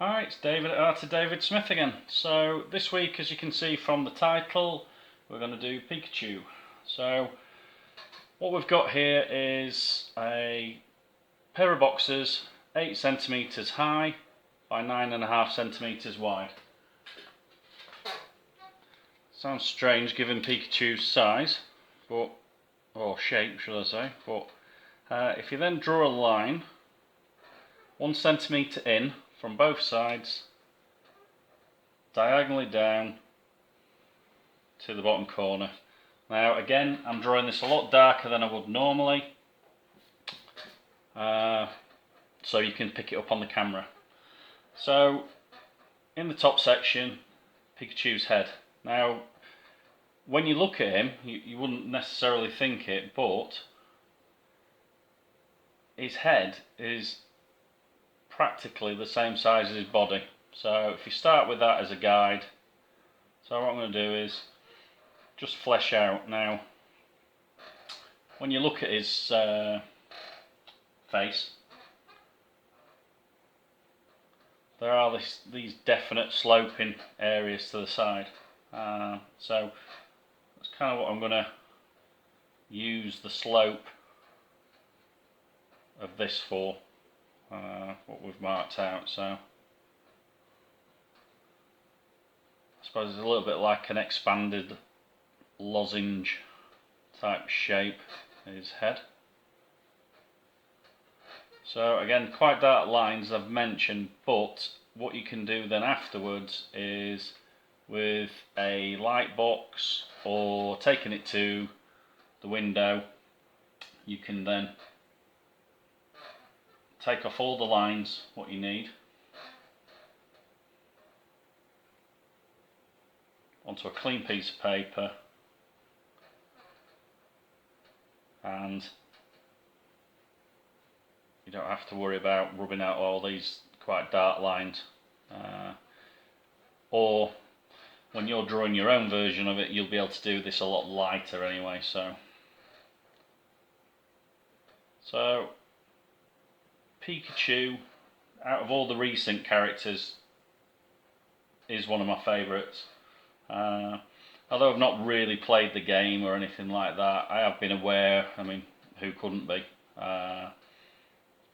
Hi, it's David at Art of David Smith again. So this week, as you can see from the title, we're going to do Pikachu. So what we've got here is a pair of boxes 8 centimetres high by 9.5 centimetres wide. Sounds strange given Pikachu's size, but or shape should I say, but if you then draw a line 1 centimetre in from both sides, diagonally down to the bottom corner. Now again, I'm drawing this a lot darker than I would normally, so you can pick it up on the camera. So in the top section, Pikachu's head. Now when you look at him, you wouldn't necessarily think it, but his head is practically the same size as his body. So if you start with that as a guide, so what I'm going to do is just flesh out. Now when you look at his face, there are these definite sloping areas to the side, so that's kind of what I'm going to use the slope of this for, what we've marked out. So I suppose it's a little bit like an expanded lozenge type shape, his head. So again, quite dark lines I've mentioned, but what you can do then afterwards is with a light box or taking it to the window, you can then take off all the lines, what you need, onto a clean piece of paper, and you don't have to worry about rubbing out all these quite dark lines, or when you're drawing your own version of it, you'll be able to do this a lot lighter anyway. So Pikachu, out of all the recent characters, is one of my favourites. Although I've not really played the game or anything like that, I have been aware. I mean, who couldn't be?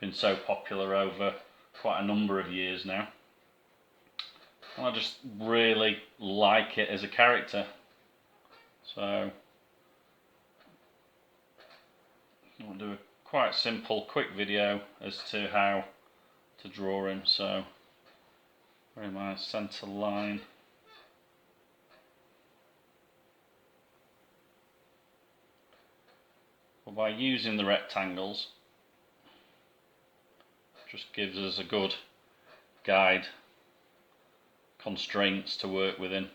Been so popular over quite a number of years now, and I just really like it as a character. So I'll do a quite simple, quick video as to how to draw him. So where my centre line. Well, by using the rectangles, just gives us a good guide, constraints to work within.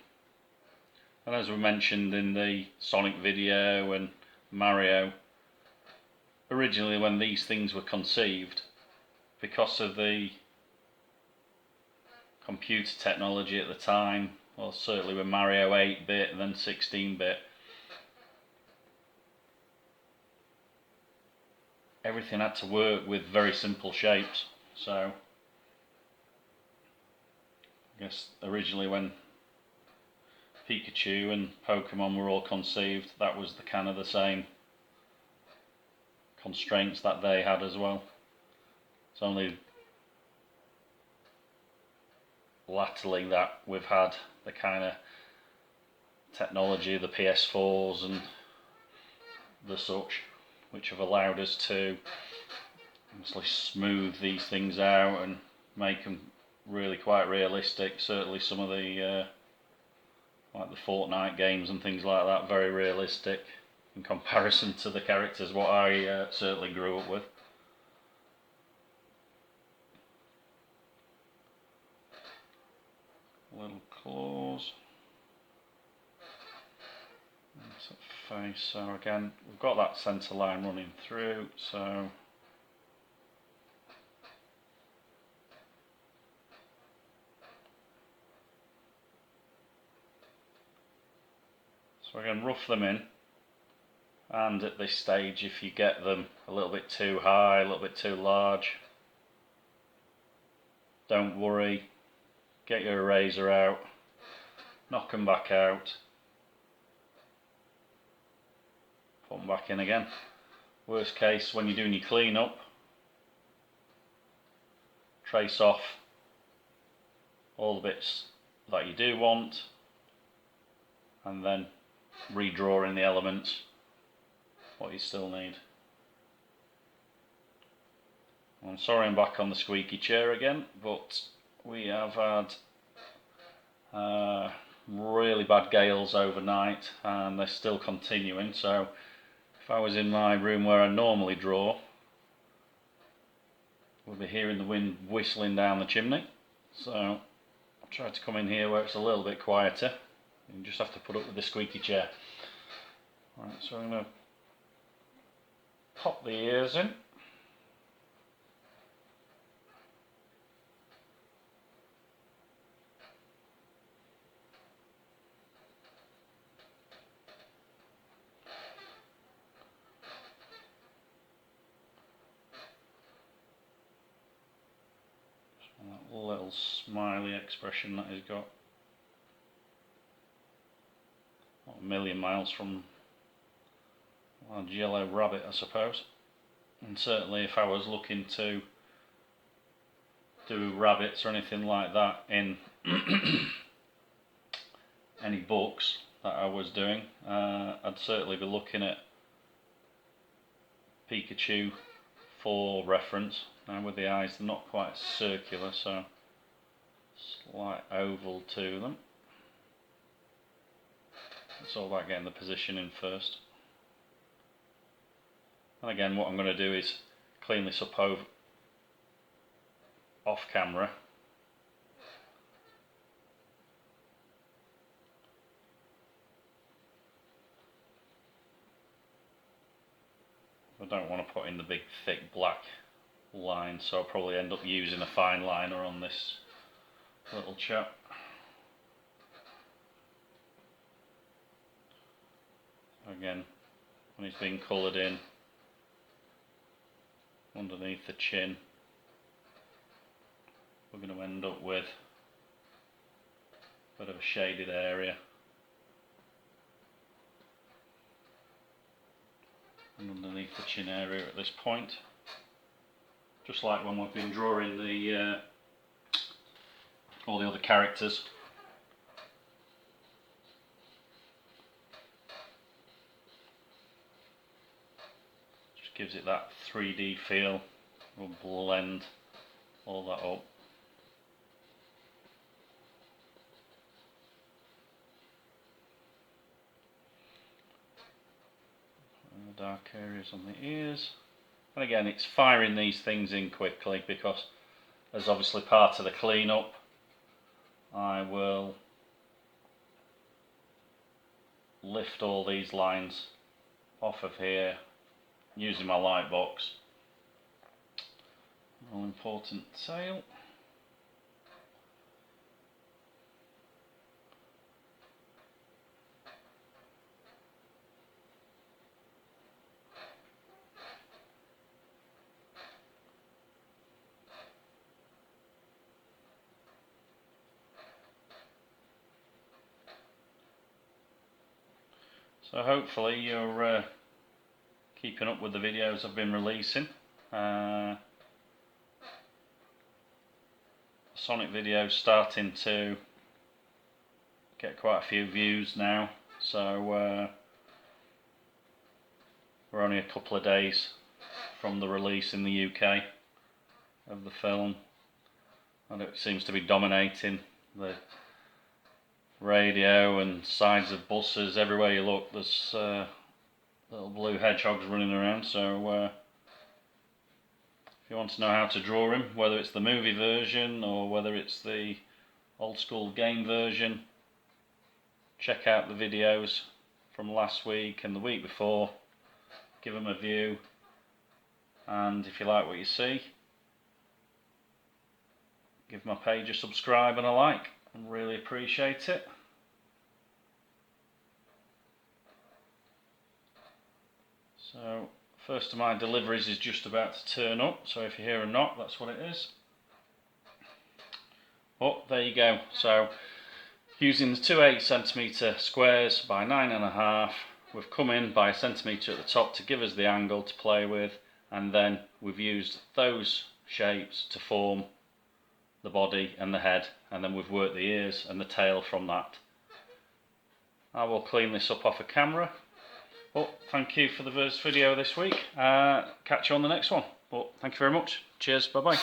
And as we mentioned in the Sonic video and Mario, originally when these things were conceived, because of the computer technology at the time, well certainly with Mario 8-bit and then 16-bit, everything had to work with very simple shapes. So I guess originally when Pikachu and Pokemon were all conceived, that was the kind of the same constraints that they had as well. It's only latterly that we've had the kind of technology, the PS4s and the such, which have allowed us to obviously smooth these things out and make them really quite realistic. Certainly some of the like the Fortnite games and things like that, very realistic in comparison to the characters what I certainly grew up with. Little claws. That's a face. So again, we've got that centre line running through. So again, rough them in, and at this stage if you get them a little bit too high, a little bit too large, don't worry, get your eraser out, knock them back out, put them back in again. Worst case, when you're doing your clean up, trace off all the bits that you do want and then redraw in the elements what you still need. I'm sorry I'm back on the squeaky chair again, but we have had really bad gales overnight and they're still continuing, so if I was in my room where I normally draw, we'll be hearing the wind whistling down the chimney. So I'll try to come in here where it's a little bit quieter. You just have to put up with the squeaky chair. Right, so I'm going to pop the ears in. That little smiley expression that he's got. Not a million miles from a large yellow rabbit, I suppose. And certainly if I was looking to do rabbits or anything like that in any books that I was doing, I'd certainly be looking at Pikachu for reference. Now with the eyes, they're not quite circular, so slight oval to them. It's all about getting the position in first. And again, what I'm going to do is clean this up off camera. I don't want to put in the big thick black line, so I'll probably end up using a fine liner on this little chap. Again, when he's been coloured in underneath the chin, we're going to end up with a bit of a shaded area. And underneath the chin area at this point, just like when we've been drawing the all the other characters. Just gives it that 3D feel. We'll blend all that up. And the dark areas on the ears. And again, it's firing these things in quickly because as obviously part of the cleanup, I will lift all these lines off of here using my light box. All important tail. So hopefully you're keeping up with the videos I've been releasing. Sonic videos starting to get quite a few views now, so we're only a couple of days from the release in the UK of the film, and it seems to be dominating the radio and sides of buses. Everywhere you look, there's little blue hedgehogs running around. So if you want to know how to draw him, whether it's the movie version or whether it's the old school game version, check out the videos from last week and the week before. Give them a view, and if you like what you see, give my page a subscribe and a like. I really appreciate it. So first of my deliveries is just about to turn up, so if you hear a knock, that's what it is. Oh, there you go. So using the two 8cm squares by 9.5, we've come in by a centimetre at the top to give us the angle to play with, and then we've used those shapes to form the body and the head, and then we've worked the ears and the tail from that. I will clean this up off a camera. But thank you for the first video this week. Catch you on the next one. But thank you very much. Cheers. Bye bye.